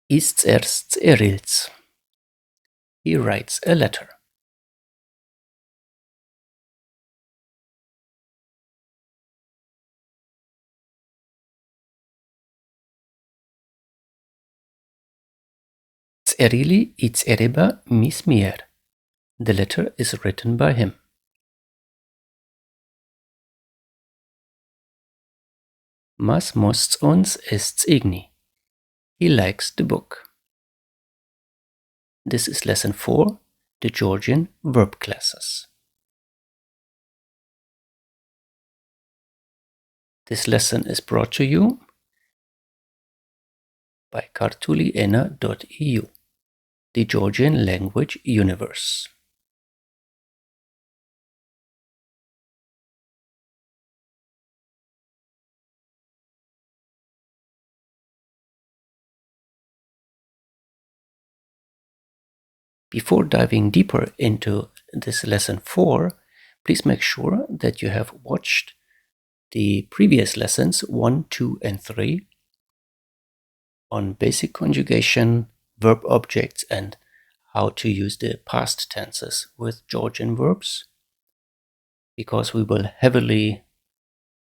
ის წერს წერილს. He writes a letter. წერილი იწერება მის მიერ. The letter is written by him. მას მოსწონს ეს წიგნი. He likes the book. This is lesson 4, the Georgian verb classes. This lesson is brought to you by conjugating.eu, the Georgian language universe. Before diving deeper into this lesson 4, please make sure that you have watched the previous lessons 1, 2, and 3 on basic conjugation, verb objects, and how to use the past tenses with Georgian verbs, because we will heavily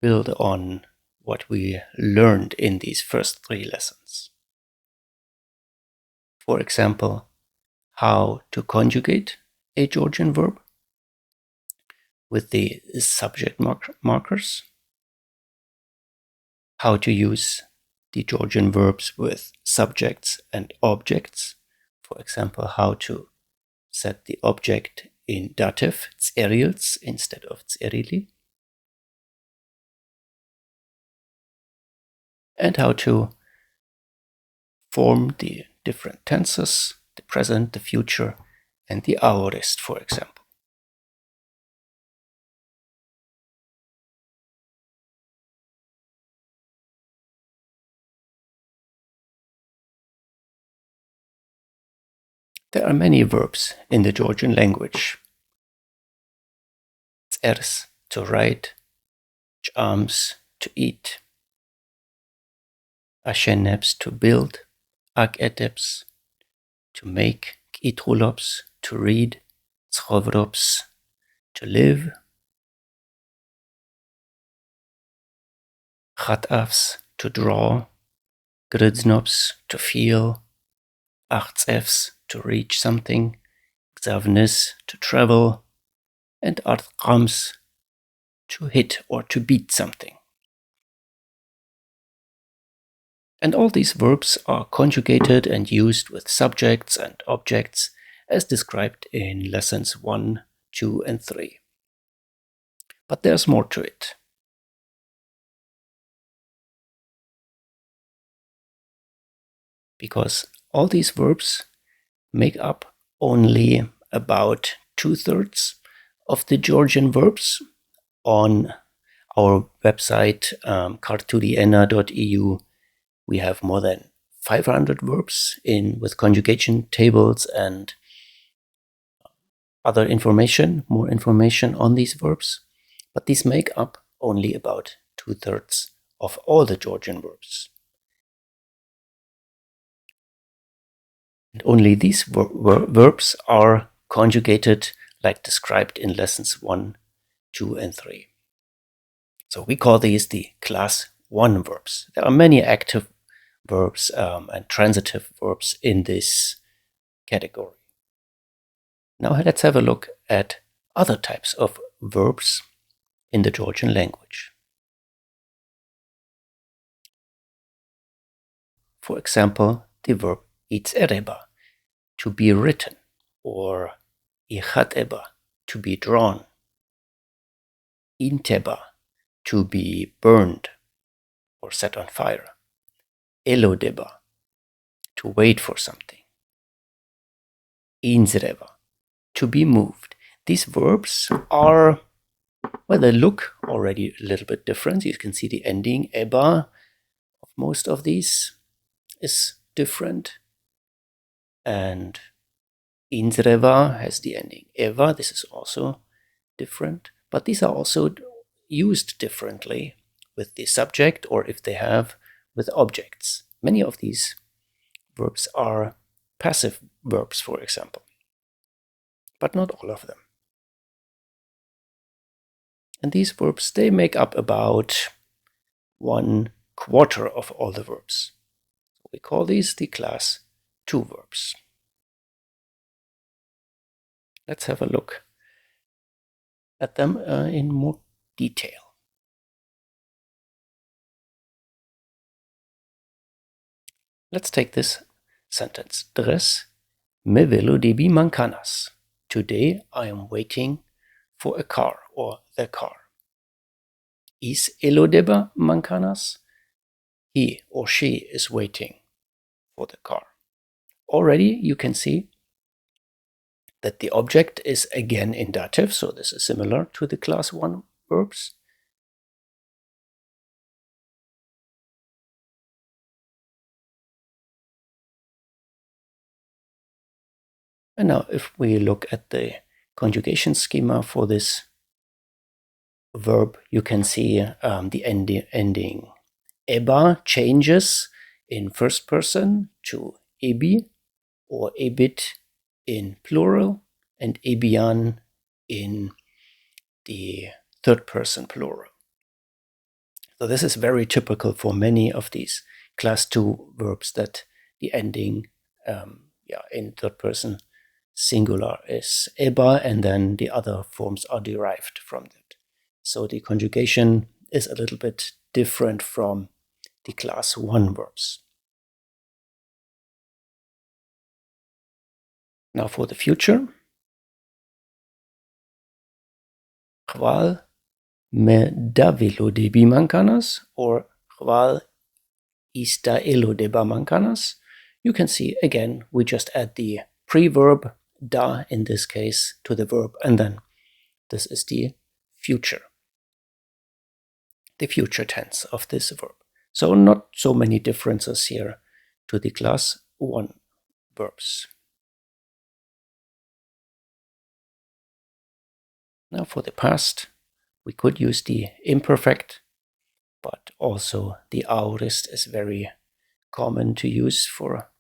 build on what we learned in these first 3 lessons. For example, how to conjugate a Georgian verb with the subject markers, how to use the Georgian verbs with subjects and objects, for example, how to set the object in dative, წერილს, instead of წერილი, and how to form the different tenses, the present, the future, and the aorist, for example. There are many verbs in the Georgian language. Წერს, to write, ჭამს, to eat, აშენებს, to build, აკეთებს, to make, კითხულობს, to read, ცხოვრობს, to live, ხატავს, to draw, გრძნობს, to feel, აღწევს, to reach something, გზავნის, to travel, and არტყამს, to hit or to beat something. And all these verbs are conjugated and used with subjects and objects as described in lessons 1, 2, and 3. But there's more to it. Because all these verbs make up only about 2/3 of the Georgian verbs. On our website, conjugating.eu, we have more than 500 verbs with conjugation tables and other information, more information on these verbs. But these make up only about 2/3 of all the Georgian verbs. And only these verbs are conjugated like described in lessons 1, 2, and 3. So we call these the class 1 verbs. There are many active verbs and transitive verbs in this category. Now let's have a look at other types of verbs in the Georgian language. For example, the verb იწერება, to be written, or იხატება, to be drawn, ინთება, to be burned or set on fire, ელოდება, to wait for something, იწერება, to be moved. These verbs are, well, they look already a little bit different. You can see the ending eba of most of these is different. And იწერება has the ending eva. This is also different. But these are also used differently with the subject, or if they have with objects. Many of these verbs are passive verbs, for example, but not all of them. And these verbs, they make up about 1/4 of all the verbs. We call these the class 2 verbs. Let's have a look at them in more detail. Let's take this sentence. Dres me ellodeba mankanas. Today I am waiting for a car or the car. Is ellodeba mankanas? He or she is waiting for the car. Already you can see that the object is again in dative, so this is similar to the class 1 verbs. And now if we look at the conjugation schema for this verb, you can see the ending eba changes in first person to ebi or ebit in plural and ebian in the third person plural. So this is very typical for many of these class 2 verbs, that the ending in third person singular is eba, and then the other forms are derived from that. So the conjugation is a little bit different from the class 1 verbs. Now for the future. Chwal me da ellodeba mankanas or chwal is da ellodeba mankanas. You can see again we just add the pre-verb da in this case to the verb, and then this is the future tense of this verb. So not so many differences here to the class 1 verbs. Now for the past, we could use the imperfect, but also the aorist is very common to use for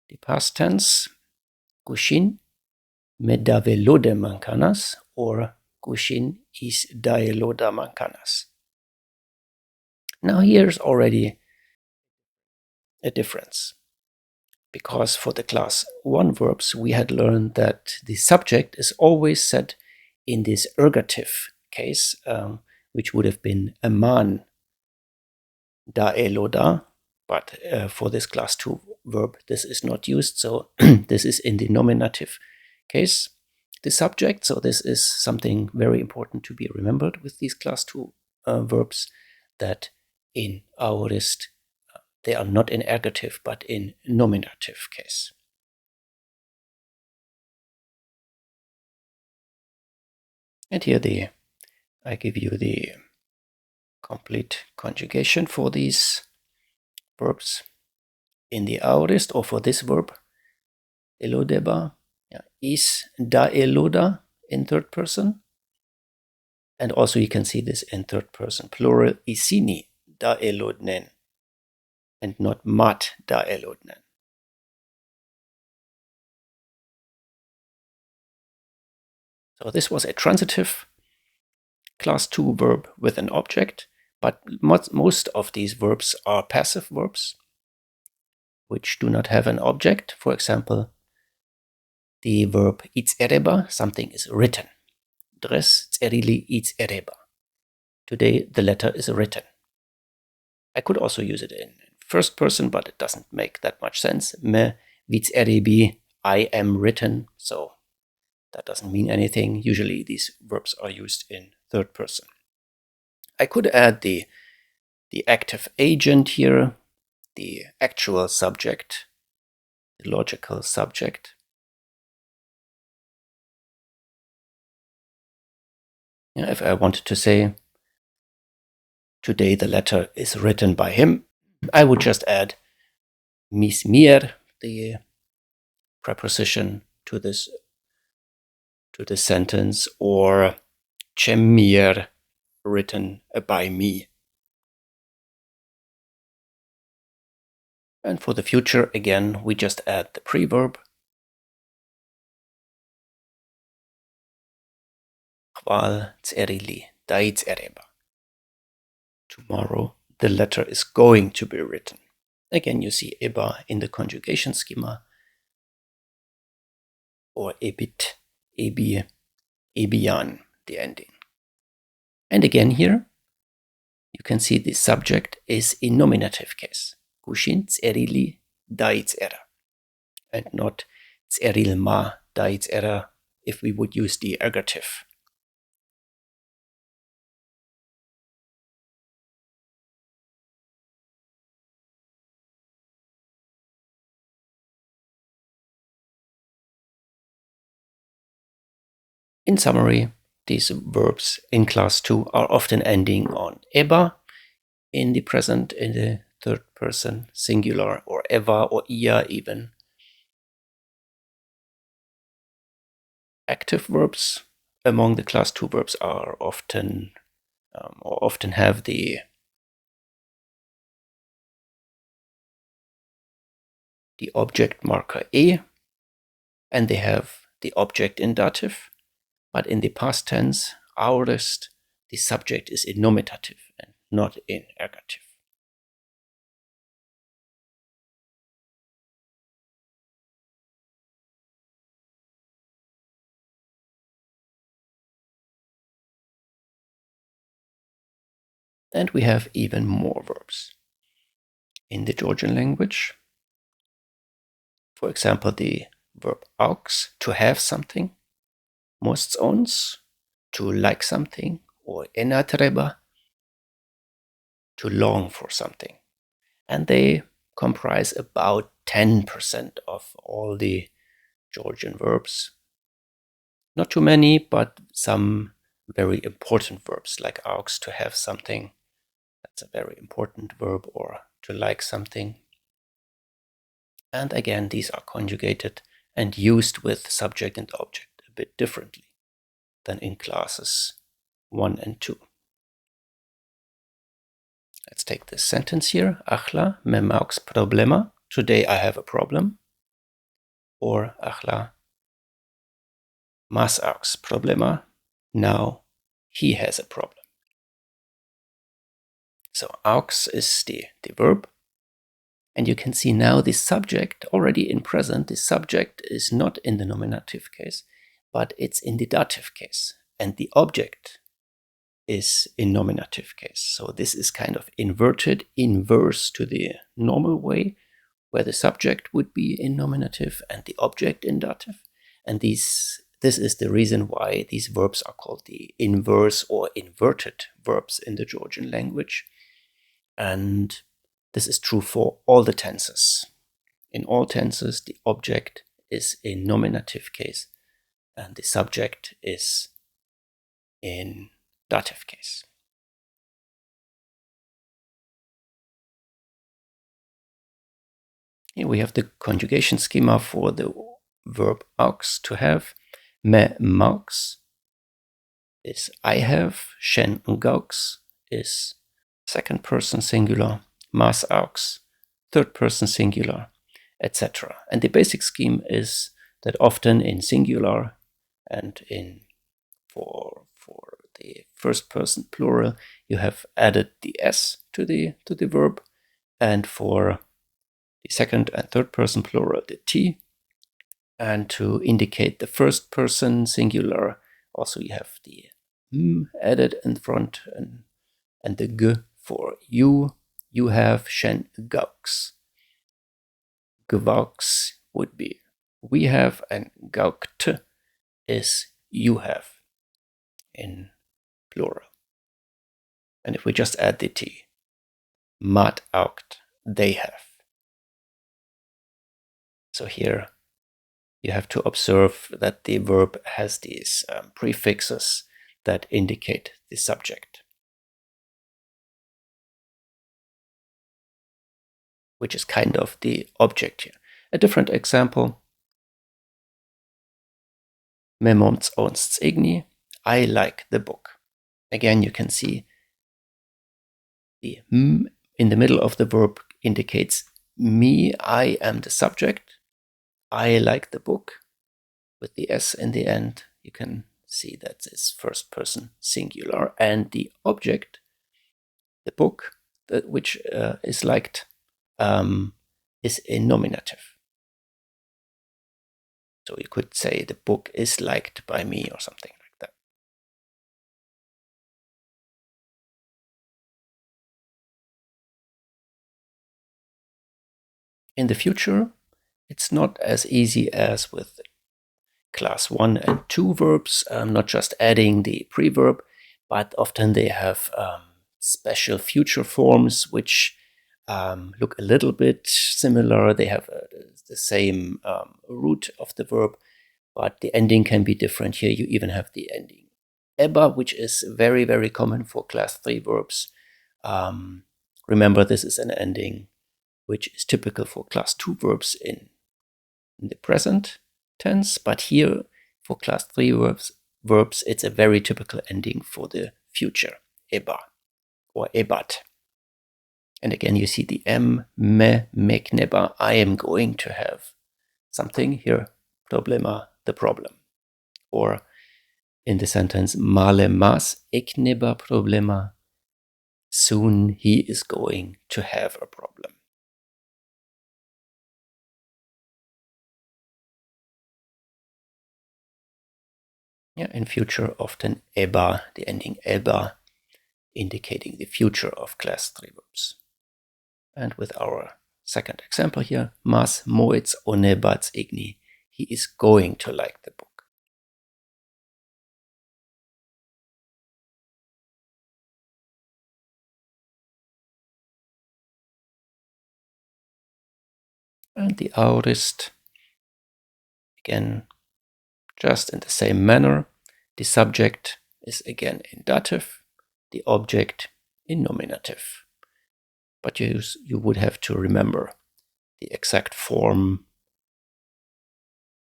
the past tense. Gushin me da ellodeba mankanas or gushin is da ellodeba mankanas. Now here's already a difference, because for the class 1 verbs we had learned that the subject is always set in this ergative case, which would have been a man da eloda, but for this class 2 verb this is not used, so this is in the nominative case, the subject. So this is something very important to be remembered with these class 2 verbs, that in aorist they are not in ergative but in nominative case. And here I give you the complete conjugation for these verbs. In the aorist, or for this verb, ellodeba, is da eloda in third person. And also you can see this in third person plural, isini da elodnen, and not mat da elodnen. So this was a transitive class 2 verb with an object, but most of these verbs are passive verbs which do not have an object. For example, the verb iწერeba, something is written. Dres წერილი იწერება. Today the letter is written. I could also use it in first person, but it doesn't make that much sense. Me vicerebi, I am written, so that doesn't mean anything. Usually these verbs are used in third person. I could add the active agent here, the actual subject, the logical subject. If I wanted to say, today the letter is written by him, I would just add mis mir, the preposition to this sentence, or cem mir, written by me. And for the future, again, we just add the preverb. Chwal tserili dai icereba. Tomorrow, the letter is going to be written. Again, you see eba in the conjugation schema, or ebit, ebi, ebian, the ending. And again here, you can see the subject is in nominative case. Kushin tserili dai itzera, and not tseril ma dai itzera if we would use the ergative. In summary, these verbs in class 2 are often ending on eba in the present, in the third person singular, or eva or ia even. Active verbs among the class 2 verbs are often have the object marker e, and they have the object in dative. But in the past tense, aorist, the subject is in nominative and not in ergative. And we have even more verbs. In the Georgian language, for example, the verb aux, to have something, most ons, to like something, or elatreba, to long for something. And they comprise about 10% of all the Georgian verbs. Not too many, but some very important verbs, like aux, to have something. That's a very important verb, or to like something. And again, these are conjugated and used with subject and object a bit differently than in classes 1 and 2. Let's take this sentence here. Achla, mem aux problema. Today I have a problem. Or achla, mas aux problema. Now he has a problem. So aux is the verb. And you can see now the subject, already in present, the subject is not in the nominative case, but it's in the dative case. And the object is in nominative case. So this is kind of inverted, inverse to the normal way, where the subject would be in nominative and the object in dative. And this is the reason why these verbs are called the inverse or inverted verbs in the Georgian language. And this is true for all the tenses. In all tenses, the object is in nominative case and the subject is in dative case. Here we have the conjugation schema for the verb aux, to have. Me maux is I have. Shen gaux is second person singular. Mas aux, third person singular, etc. And the basic scheme is that often in singular and for the first person plural, you have added the s to the verb, and for the second and third person plural, the t. And to indicate the first person singular, also you have the m added in front, and the g for you. You have shen gaux. Gvaux would be we have, and gaukt is you have in plural. And if we just add the t, mat aukt, they have. So here you have to observe that the verb has these prefixes that indicate the subject, which is kind of the object here. A different example. Memons onsts igni, I like the book. Again, you can see the m in the middle of the verb indicates me, I am the subject. I like the book with the S in the end. You can see that it's first person singular, and the object, the book, which is liked, is a nominative. So you could say the book is liked by me or something like that. In the future, it's not as easy as with class 1 and 2 verbs, not just adding the preverb, but often they have special future forms which look a little bit similar. They have the same root of the verb, but the ending can be different. Here you even have the ending eba, which is very, very common for class 3 verbs. Remember, this is an ending which is typical for class 2 verbs in the present tense, but here for class 3 verbs, it's a very typical ending for the future, eba or ebat. And again, you see the me, mekneba, I am going to have something here, problema, the problem. Or in the sentence, male mas ekneba problema, soon he is going to have a problem. Yeah, in future, often eba, the ending eba, indicating the future of class 3 verbs. And with our second example here, mas moits onebats igni, he is going to like the book. And the aorist, again, just in the same manner, the subject is again in dative, the object in nominative. But you would have to remember the exact form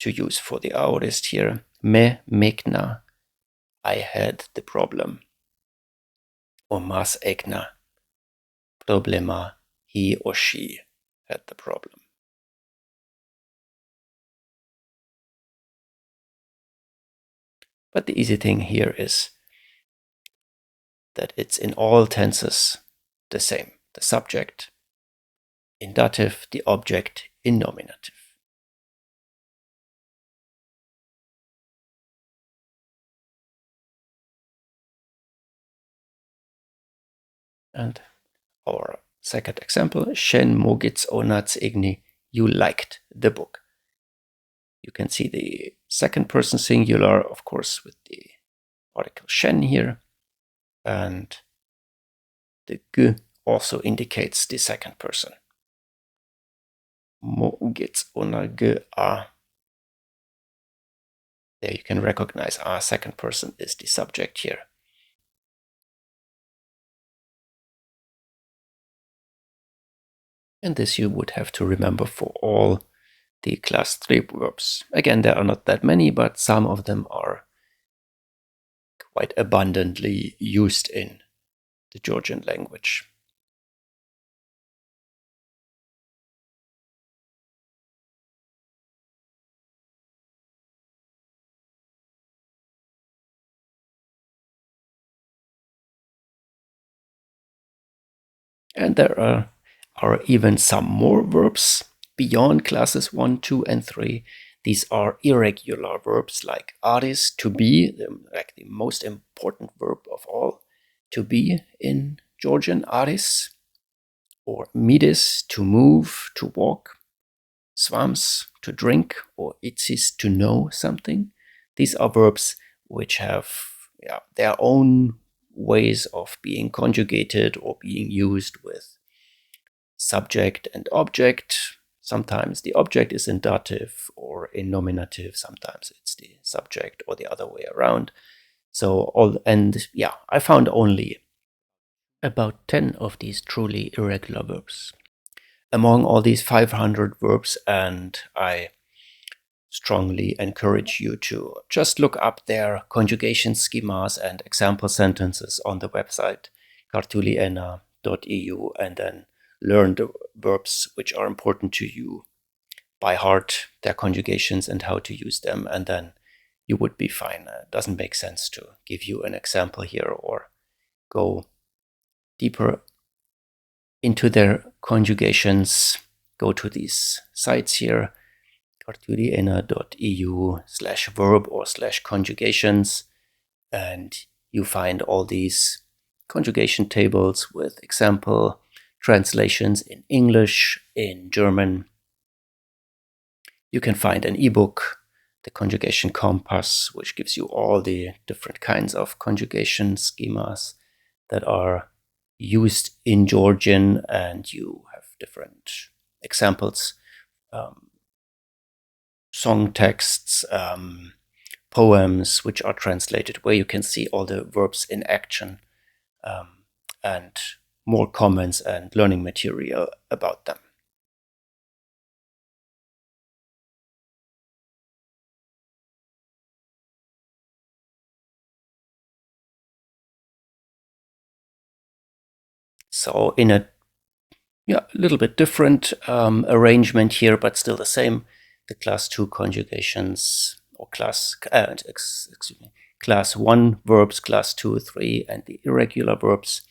to use for the aorist here. Me mekna, I had the problem. Or mas ekna, problema, he or she had the problem. But the easy thing here is that it's in all tenses the same. The subject in dative, the object in nominative. And our second example, Shen mogits onats igni, you liked the book. You can see the second person singular, of course, with the particle Shen here. And the g also indicates the second person. Mogits ona g a. There you can recognize our second person is the subject here. And this you would have to remember for all the class 3 verbs. Again, there are not that many, but some of them are quite abundantly used in the Georgian language. And there are even some more verbs beyond classes 1, 2, and 3. These are irregular verbs like aris, to be, like the most important verb of all, to be in Georgian, aris, or midis, to move, to walk, swams, to drink, or itsis, to know something. These are verbs which have their own ways of being conjugated or being used with subject and object. Sometimes the object is in dative or in nominative. Sometimes it's the subject or the other way around. I found only about 10 of these truly irregular verbs among all these 500 verbs, and I strongly encourage you to just look up their conjugation schemas and example sentences on the website cartuliena.eu, and then learn the verbs which are important to you by heart, their conjugations and how to use them, and then you would be fine. It doesn't make sense to give you an example here or go deeper into their conjugations. Go to these sites here, cartuliena.eu/verb or /conjugations, and you find all these conjugation tables with example translations in English, in German. You can find an ebook, the Conjugation Compass, which gives you all the different kinds of conjugation schemas that are used in Georgian, and you have different examples, song texts, poems which are translated, where you can see all the verbs in action, and more comments and learning material about them. So in a little bit different arrangement here, but still the same, the class 2 conjugations, or class 1 verbs, class 2, 3, and the irregular verbs.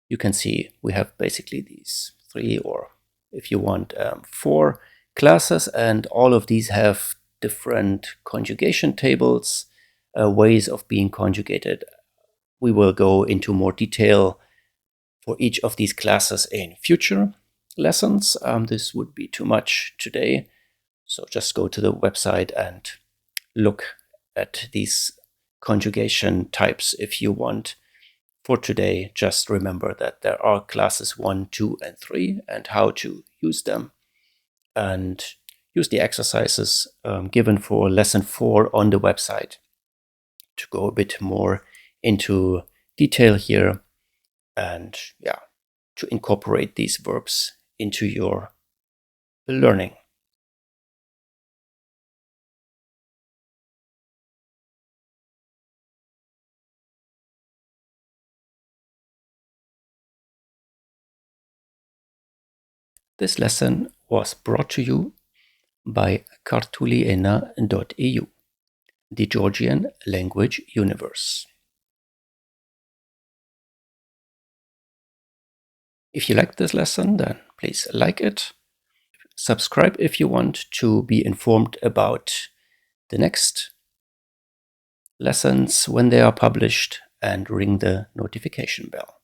You can see we have basically these 3, or if you want 4 classes, and all of these have different conjugation tables, ways of being conjugated. We will go into more detail for each of these classes in future lessons. This would be too much today, so just go to the website and look at these conjugation types if you want. For today, just remember that there are classes 1, 2, and 3, and how to use them, and use the exercises given for lesson 4 on the website to go a bit more into detail here, and to incorporate these verbs into your learning. This lesson was brought to you by cartuliena.eu, the Georgian language universe. If you liked this lesson, then please like it. Subscribe if you want to be informed about the next lessons when they are published, and ring the notification bell.